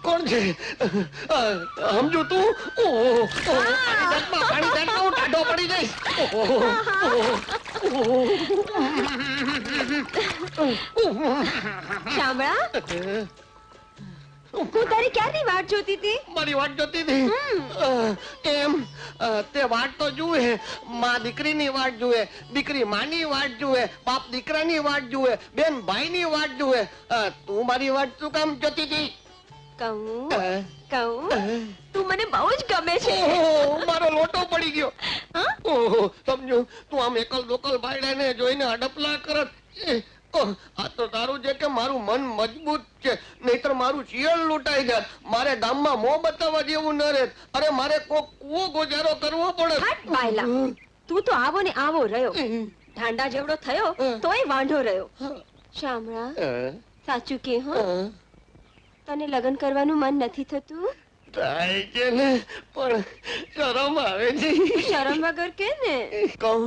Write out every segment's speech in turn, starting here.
કોણ છે સમજુ તું? પાણી ચાટતો હું ટાઢો પડી જઈશ. શામળા, હું તારી ક્યારની વાટ જોતી હતી? મારી વાટ જોતી હતી? એમ તે વાટ તો જુએ, માં દીકરીની વાટ જુએ, દીકરી માની વાટ જુએ, બાપ દીકરાની વાટ જુએ, બેન ભાઈની વાટ જુએ. તું મારી વાટ શું કામ જોતી હતી? કહું તું મને બહુ જ ગમે છે. મારો લોટો પડી ગયો. ઓહો, સમજો તું આમ એકલ દોકલ ભાઈડાને જોઈને અડપલા કરત. આ તો તારું છે કે મારું મન મજબૂત છે, નહીતર મારું શિયળ લૂંટાઈ જાત. મારે ગામમાં મોં બતાવવા જેવું ન રહેત. અરે મારે કોક કૂવો ગોજારો કરવો પડે. હટ બાયલા, તું તો આવો ને આવો રહ્યો, ઢાંડા જેવડો થયો તોય વાંઢો રહ્યો. શામળા, સાચું કે હો, તને લગ્ન કરવાનું મન નથી થતું? થાય છે ને, પણ શરમ આવે છે. શરમ વગર કે ને. કહું,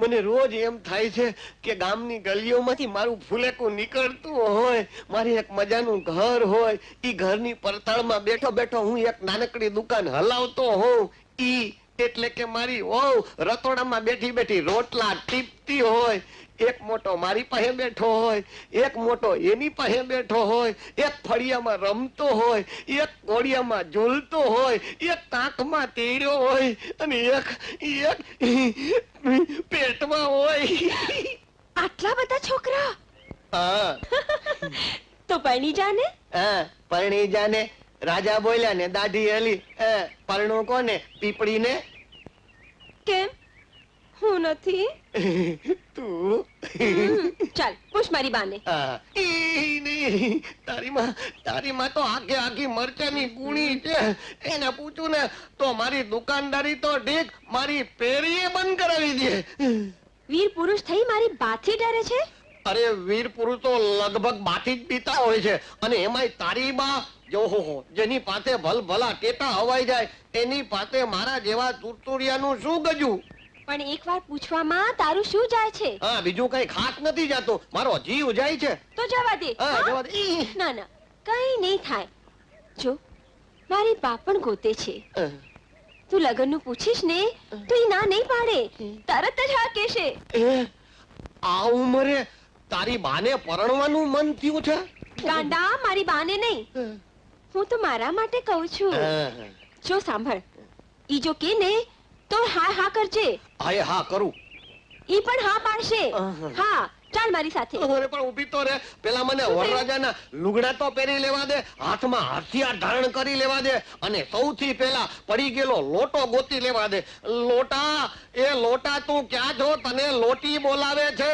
મને રોજ એમ થાય છે કે ગામની ગલીઓમાંથી મારું ફૂલેકું નીકળતું હોય, મારી એક મજાનું ઘર હોય, ઈ ઘરની પરતાળમાં બેઠો બેઠો હું એક નાનકડી દુકાન હલાવતો હોઉં. ઈ એટલે કે મારી વહુ રતોડામાં બેઠી બેઠી રોટલા ટીપતી હોય. એક મોટો મારી પાસે બેઠો હોય, એક મોટો એની પાસે બેઠો હોય, એક ફળિયામાં રમતો હોય, એક ઘોડિયામાં ઝૂલતો હોય, એક કાંખમાં તેડ્યો હોય, અને એક પેટમાં હોય. આટલા બધા છોકરા? હા. તો પરણી જાને. પરણી જાને. રાજા બોલ્યા ને દાઢી હલી. પરણું કોને? પીપળીને. કેમ? હું નથી. તું ચાલ પૂછ મારી બાને. તારી માં તો આખે આખી મરચાની ગુણી છે. એને પૂછું ને તો મારી દુકાનદારી તો ઠીક, મારી પેરીએ બંધ કરાવી દે. વીર પુરુષ થઈ મારી બાથી ડરે છે? અરે વીર પુરુષ તો લગભગ બાથી જ પીતા હોય છે, અને એમાંય તારી બા જો જેની પાસે ભલભલા ટેટા હવાઈ જાય, એની પાસે મારા જેવા તુરતુરિયાનું શું ગજું? પણ એક વાર પૂછવામાં તારું શું જાય છે? હા, બીજું કઈ ખાસ નથી જાતું, મારો જીવ જાય છે. તો જવા દે. જવા દે. ના ના, કઈ નહીં થાય. જો મારી બા પણ ગોતે છે. તું લગનનું પૂછીશ ને તો ઈ ના નહીં પાડે, તરત જ હા કહેશે. આ ઉંમરે તારી બાને પરણવાનું મન થયું છે? ગાંડા, મારી બાને નહીં, હું તો મારા માટે કહું છું. જો સાંભળ, ઈ જો કે ને તો હા હા કરજે. હા કરું. ઈ પણ હા પાડશે. હા, ચાલ મારી સાથે. અરે પણ ઊભી તો રે, પેલા મને વરરાજાના લુગડા તો પહેરી લેવા દે, હાથમાં હથિયાર ધારણ કરી લેવા દે, અને સૌથી પહેલા પડી ગયેલો લોટો ગોતી લેવા દે. લોટા, એ લોટા તું ક્યાં છો? તને લોટી બોલાવે છે.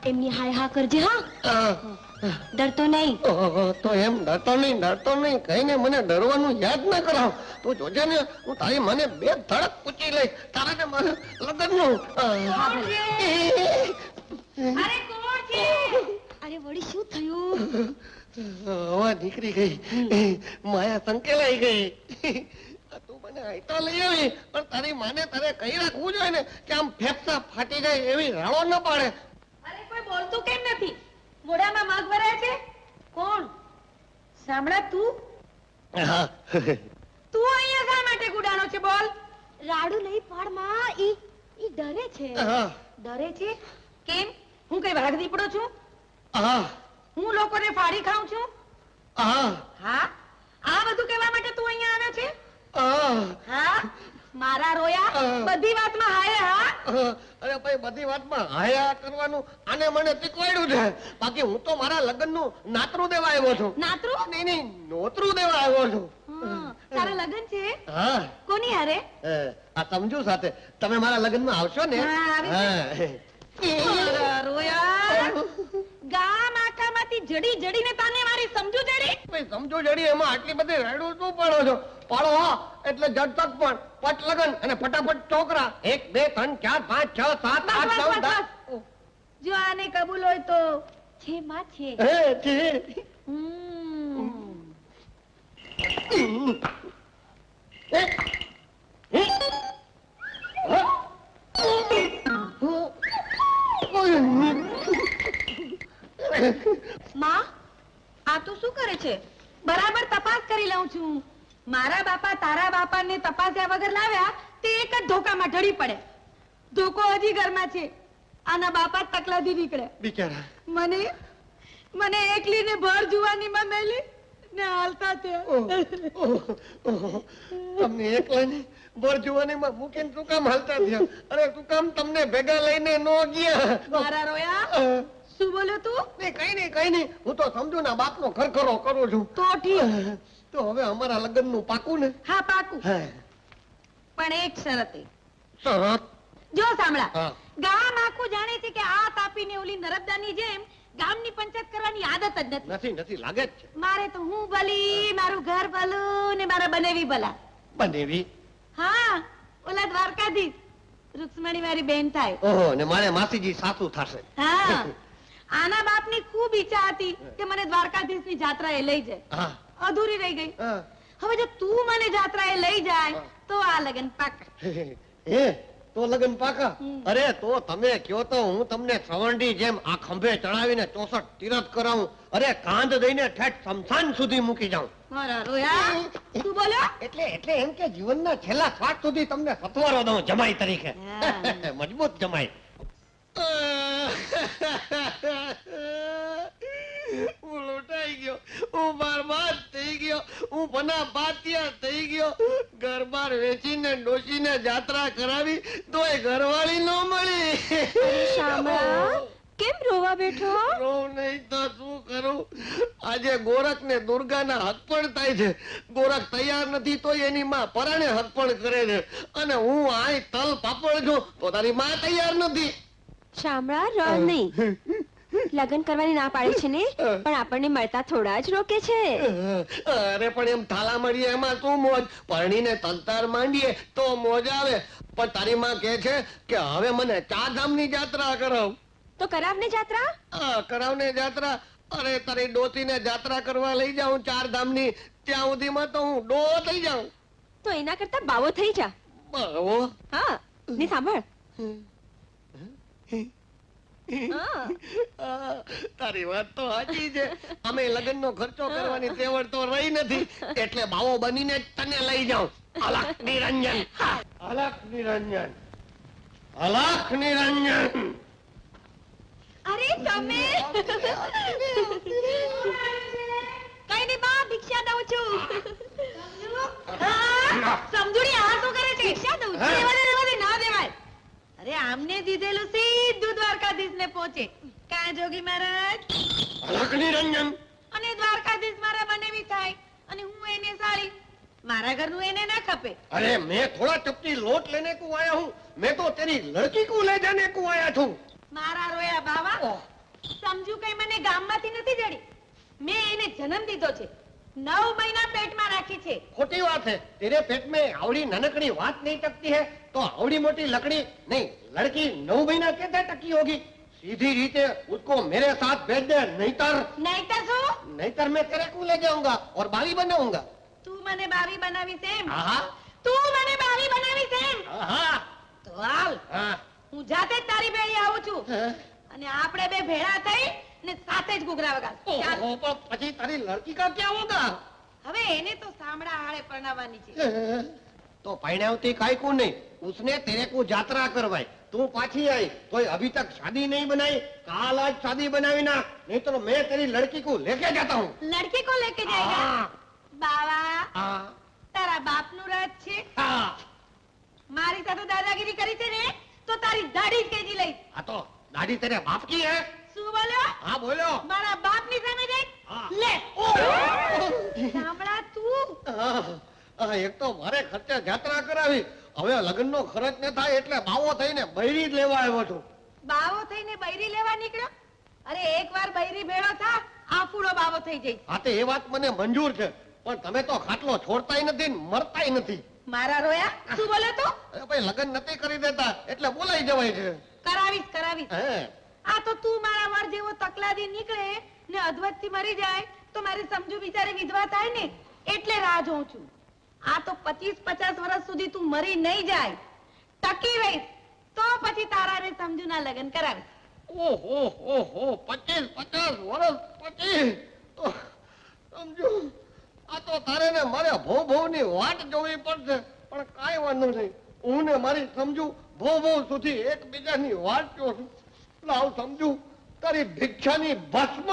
એમની હાય હા કરજે. હા, ડરતો નહીં. તો એમ ડરતો નહીં કહીને મને ડરવાનું યાદ ના કરાવ. તું જોજે ને, હું તારી મને બે ધડક પૂછી લઈ, તારા ને મને લગનનું. અરે વળી શું થયું? હવા નીકળી ગઈ, માયા સંકેલાઈ ગઈ. તું મને આઈતા લઈ આવી, પણ તારી માને તારે કહી રાખવું જોઈએ ને કે આમ ફેફસા ફાટી જાય એવી રાડો ન પાડે. બોલતું કેમ નથી? મોઢામાં મગ ભરાય છે? કોણ? સાંભળા તું? તું અહીંયા શા માટે ગુડાણો છે? બોલ. રાડુ નહીં પાડમાં, ઈ ડરે છે. ડરે છે? કેમ? હું કઈ વાઘ દીપડો છું? હું લોકોને ફાડી ખાઉં છું? હા, આ બધું કહેવા માટે તું અહીંયા આવ્યો છે? હા, મારા રોયા બધી વાતમાં હાય હા. અરે ભાઈ, બધી વાતમાં હાયા કરવાનું આને મને શીખવાડ્યું છે. બાકી હું તો મારા લગ્નનું નાતરું દેવા આવ્યો છું. નાતરું? નહીં, નોતરું દેવા આવ્યો છું. તારા લગ્ન છે? હા. કોની હારે? આ સમજુ સાથે. તમે મારા લગ્નમાં આવશો ને? રોયા, ગામ આખામાંથી જડી જડીને તાને મારી સમજુ જડી. સમજુ જડી એમાં આટલી બધી રાડું શું પડો છો? પાડો હા એટલે જડતક પણ પટ લગન અને ફટાફટ છોકરા. 1 2 3 4 5 6 7 8 9 10. જો આને કબૂલ હોય તો છે માં છે. માં આ તું શું કરે છે? બરાબર તપાસ કરી લઉં છું. મારા બાપા તારા બાપાને તપાસ્યા વગર લાવ્યા તે એક જ ધોકામાં ઢળી પડે. ધોકો હજી ઘરમાં છે. આના બાપા તકલાદી નીકળે બિચારા. મને એકલીને ભર જુવાનીમાં મેલી ને હાલતા તમને એકલાને ભર જુવાનીમાં મૂકીને તું કામ હાલતા થયા? અરે તું કામ તમને ભેગા લઈને નો ગયા? મારા રોયા શું બોલ્યો તું? કઈ નહીં હું તો સમજુ ના બાપનો ખરખરો કરું છું. તો ઠીક. તો હવે અમારા લગ્નનું પાકું ને? હા પાકું. હા. પણ એક શરતે. શરત? જો સાંભળા, હા. ગામ આખું જાણે છે કે આ તાપીને ઓલી નર્મદાની જેમ ગામની પંચાયત કરવાની આદત જ નથી. નથી લાગે જ છે. મારે તો હું ભલી, મારું ઘર ભલું ને મારા બનેવી ભલા. બનેવી? હા, ઓલા દ્વારકાધીશ રૂક્ષ્મણી મારી બેન થાય. ઓહો, ને મારે માસીજી સાસુ થશે. હા, આના બાપની ખૂબ ઈચ્છા હતી કે મને દ્વારકાધીશની જાત્રાએ લઈ જાય. હા. અધૂરી રહી ગઈ. હા. હવે જો તું મને જાત્રાએ લઈ જાય તો આ લગન પાકા. હે, તો લગન પાકા? હમ. અરે તો તમે કયો તો હું તમને શ્રવણની જેમ આ ખંભે ચડાવીને 64 તીરથ કરાવું. અરે કાંધ દઈને ઠેઠ શમશાન સુધી મૂકી જાઉં. મારા રોયા તું બોલ્યો? એટલે એમ કે જીવનના છેલ્લા શ્વાસ સુધી તમને સથવારો દઉં જમાઈ તરીકે. હા. મજબૂત જમાઈ. હું લૂંટાઈ ગયો, હું બરબાદ થઈ ગયો, હું બના પાતિયા થઈ ગયો. ઘર બાર વેચીને ડોશીને જાત્રા કરાવી તોય ઘરવાળી ન મળી. શામળા, કેમ રોવા બેઠો? રોવ નહીં તો શું કરું? આજે ગોરખ ને દુર્ગાના હથપણ થાય છે. ગોરખ તૈયાર નથી તો એની માં પરાણે હથપણ કરે છે, અને હું આય તલ પાપડ છું તો તારી માં તૈયાર નથી. શામળા, રડ નહીં. લગ્ન કરવાની ના પાડી છે ને, પણ આપણને મળતા થોડા જ રોકે છે. અરે પણ એમ થાલા મળીએ એમાં શું મોજ? પરણીને તલતાર માંડીએ તો મોજ આવે. પણ તારી માં કહે છે કે હવે મને 4 ધામની જાત્રા કરાવ. તો કરાવને જાત્રા. કરાવને જાત્રા? અરે તારી ડોસીને જાત્રા કરવા લઈ જાઉં 4 ધામની, ત્યાં સુધીમાં તો હું ડો થઈ જાઉં. તો એના કરતા બાવો થઈ જા. બાવો? હા, ને સાંભળ. તારી વાત તો સાચી છે. અમે લગ્નનો ખર્ચો કરવાની તેવડ તો રહી નથી, એટલે બાવો બનીને જ તને લઈ જાઉં. અલખ નિરંજન, અલખ નિરંજન, અલખ નિરંજન. અરે તમે કઈ નહીં બા, ભિક્ષા દઉં છું. સમજુડી આ શું કરે છે? ભિક્ષા દઉં છું. રેવા દે, ના દેવાય. અરે આમને દીધેલું સીધું દ્વારકાધીશને પહોંચે. કાં જોગી મહારાજ? અલખ નિરંજન. અને દ્વારકાધીશ મારા બનેવી થાય અને હું એને સાળી. મારા ઘરનું એને ના ખપે. अरे मैं थोड़ा चपटी लोट लेने को आया हूँ, मैं तो तेरी लड़की को ले जाने को आया हूँ. મારા રોયા બાવા, સમજુ કઈ મને ગામમાંથી નથી જડી. મેં એને જન્મ દીધો છે, 9 મહિના પેટમાં રાખી છે. खोटी बात है. तेरे पेट में आवड़ी ननकड़ी बात नहीं टकती है तो आवड़ी मोटी लकड़ी नहीं, लड़की 9 महीना कैसे टकी होगी? सीधी रीते उसको मेरे साथ भेज दे, નહીંતર શું? नहींतर मैं तेरे को ले जाऊंगा और बाली बनाऊंगा. તું મને બાવી બનાવીશ એમ? हाँ તું મને બાવી બનાવીશ એમ? हाँ તો હાલ, हाँ. હું જાતે જ તારી ભેળી આવું છું અને આપણે બે ભેળા થઈ ને સાથે જ ઘૂઘરા વગાડ. ચાલ. ओहो, पर પછી તારી લड़की का क्या होगा? હવે એને તો સાંભળા હાળે પરણાવવાની છે. तो पहनावती काय को नहीं, उसने तेरे को यात्रा करवाई, तू पाछी आई तो अभी तक शादी नहीं बनाई. काल आज शादी बनावी ना, नहीं तो मैं तेरी लड़की को लेके जाता हूँ. લડકી કો લેકે જાયગા? हाँ, બાવા, हाँ, તારા બાપનું રાજ છે. हाँ. મારી સાથે દાદાગીરી કરી છે ને તો તારી દાઢી જ કેજી લઈશ. हाँ तो दाढ़ी तेरे बाप की है? શું બોલ્યો? हाँ बोलो. મારા બાપની સામે જઈ હા. લે. સાંભળા તું? એક તો મારે ખર્ચે યાત્રા કરાવી, હવે લગ્નનો ખર્ચ ન થાય એટલે બાવો થઈને બૈરી જ લેવા આવ્યો છું. બાવો થઈને બૈરી લેવા નીકળ્યો? અરે એકવાર બૈરી ભેળો થા, આફુડો બાવો થઈ જઈશ. હા તો એ વાત મને મંજૂર છે, પણ તમે તો ખાટલો છોડતાય નથી ને મરતાય નથી. મારા રોયા, શું બોલે તું? અરે ભાઈ લગ્ન નથી કરી દેતા એટલે બોલાઈ જવાય છે. કરાવીશ કરાવીશ. હે, આ તો તું મારા વર જેવો તકલાદી નીકળે ને અધવતથી મરી જાય તો મારી સમજુ બિચારી વિધવા થાય ને એટલે રાહ જોઉં છું. આ તો 25-50 વર્ષ સુધી તું મરી નહીં જાય, ટકી રહીશ તો પછી તારાને સમજુના લગ્ન કરાવીશ. ઓહો ઓહો 25-50 વર્ષ પછી તો સમજો આ તો તારે ને મારે ભોની વાટ જોવી પડશે. પણ કાંઈ વાંધો નહીં, હું ને મારી સમજુ ભો સુધી એકબીજાની વાટ જોશું. લાવ સમજુ તારી ભિક્ષાની ભસ્મ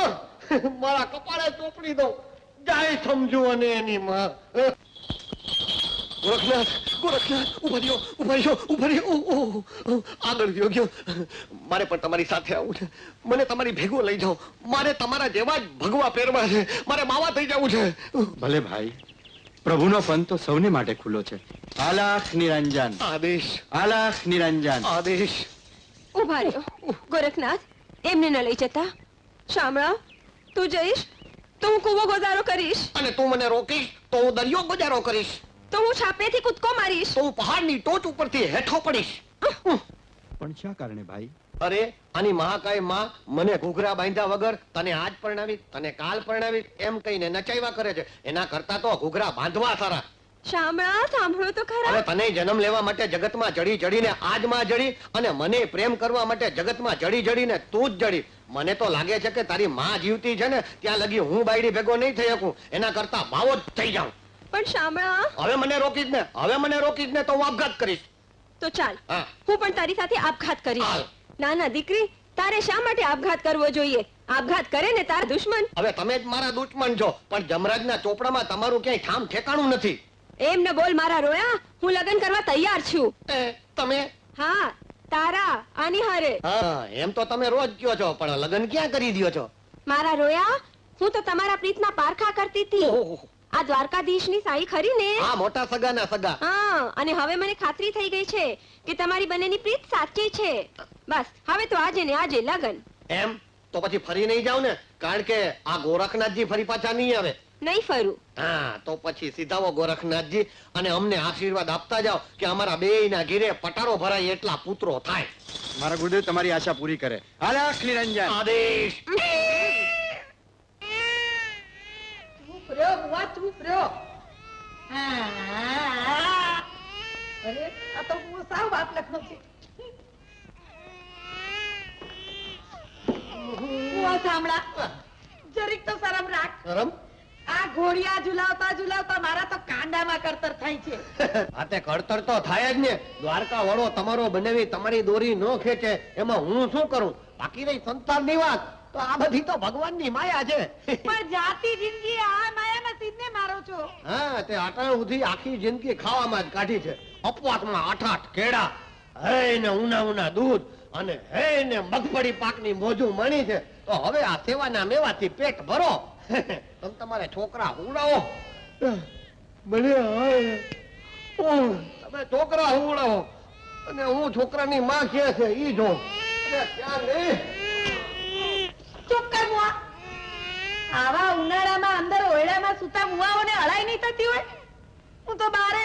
મારા કપાળે ચોપડી દઉં. જાય સમજુ અને એની માં. ગોરખનાથ ઉભા રહ્યો. આગળ ગયો. મારે પણ તમારી સાથે આવું છે. મને તમારી ભેગો લઈ જાઓ. મારે તમારા જેવા જ ભગવા પહેરવા છે. મારે માવા થઈ જવું છે. ભલે ભાઈ, પ્રભુનો પંથ તો સૌને માટે ખુલ્લો છે. આલાખ નિરંજન, આદેશ આલાખ નિરંજન. આદેશ. ઉભા રહ્યો. ગોરખનાથ, એમને ન લઈ જતા. શામળા, તું જઈશ તો હું કૂવો ગોજારો કરીશ, અને તું મને રોકીશ તો હું દરિયો ગુજારો કરીશ, તો હું છાપેથી કૂદકો મારીશ. તો હું પહાડની ટોચ ઉપરથી હેઠો પડીશ. પણ શા કારણે ભાઈ? અરે આની મહાકાય માં મને ઘૂઘરા બાંધ્યા વગર તને આજ પરણાવી, તને કાલ પરણાવી એમ કહીને નચાવ્યા કરે છે. એના કરતા તો ઘૂઘરા બાંધવા સારા. શામળા, સાંભળો તો ખરા. હવે તને જન્મ લેવા માટે જગતમાં જડી જડીને આજમાં જડી, અને મને પ્રેમ કરવા માટે જગતમાં જડી જડીને તું જ જડી. મને તો લાગે છે કે તારી માં જીવતી છે ને ત્યાં લગી હું બાયડી ભેગો નહીં થઈ શકું. એના કરતા બાવો જ થઈ જાઉં. પણ શામળા, હવે મને રોકીશ ને તો હું આપઘાત કરીશ. તો ચાલ, હા. હું પણ તારી સાથે આપઘાત કરીશ. હાલ. ના ના દીકરી, તારે શા માટે આપઘાત કરવો જોઈએ? આપઘાત કરે ને તારા દુશ્મન. હવે તમે જ મારા દુશ્મન છો, પણ જમરાજના ચોપડામાં તમારું ક્યાંય ઠામ ઠેકાણું નથી. એમ ન બોલ મારા રોયા. હું લગ્ન કરવા તૈયાર છું. તમે હા, તારા આની હારે. હા, એમ તો તમે રોજ કયો છો, પણ લગ્ન ક્યાં કરી દ્યો છો? મારા રોયા, હું તો તમારા પ્રીતના પારખા કરતી હતી. ઓહો. આ દ્વારકાધીશની સાઈ ખરી ને? આ મોટા સગાના સગા. હા, અને હવે મને ખાતરી થઈ ગઈ છે કે તમારી બંનેની પ્રીત સાચી છે. બસ હવે તો આજે ને આજે લગન. એમ તો પછી ફરી નહીં જાવ ને, કારણ કે આ ગોરખનાથજી ફરી પાછા નહીં આવે. નહીં ફરું. હા, તો પછી સીધાવો ગોરખનાથજી અને અમને આશીર્વાદ આપતા જાઓ કે અમારા બેયના ઘીરે પટારો ભરાય એટલા પુત્રો થાય. મારા ગુરુદેવ તમારી આશા પૂરી કરે. આલાખ નિરંજન. આદેશ. ચૂપ રહ્યો બુઆ, ચૂપ રહ્યો. અરે આ તો હું સાવ બાપ લખનો છે. બુઆ સાંભળા, જરીક તો શરમ રાખ. શરમ? આ ઘોડિયા ઝુલાવતા ઝુલાવતા મારા તો કાંડામાં કરતર થાય છે. હાથે કળતર તો થાય જ ને. દ્વારકા વડો તમારો બનેવી તમારી દોરી ન ખેંચે એમાં હું શું કરું? બાકી રહી સંસારની વાત, તો આ બધી તો ભગવાનની માયા છે. પણ જાતી જિંદગી આ માયાના સીધને મારો છો. હા, તે અટાણ સુધી આખી જિંદગી ખાવામાં જ કાઢી છે. અપવાસમાં 8 કેળા, હે ને ઉના દૂધ, અને હે ને મગફળી પાકની મોજું મણી છે. તો હવે આ સેવાના મેવાથી પેટ ભરો. તમે તમારે છોકરા હુવડાવો. મને તમે છોકરા હુવડાવો અને હું છોકરાની માં ક્યાં છે ઈ જો. અરે ક્યાં નહીં. ચૂપ કર બુઆ. આવા ઉનાળામાં અંદર ઓરડામાં સૂતા મુવાઓને અળાઈ નહીં થતી હોય? હું તો બારે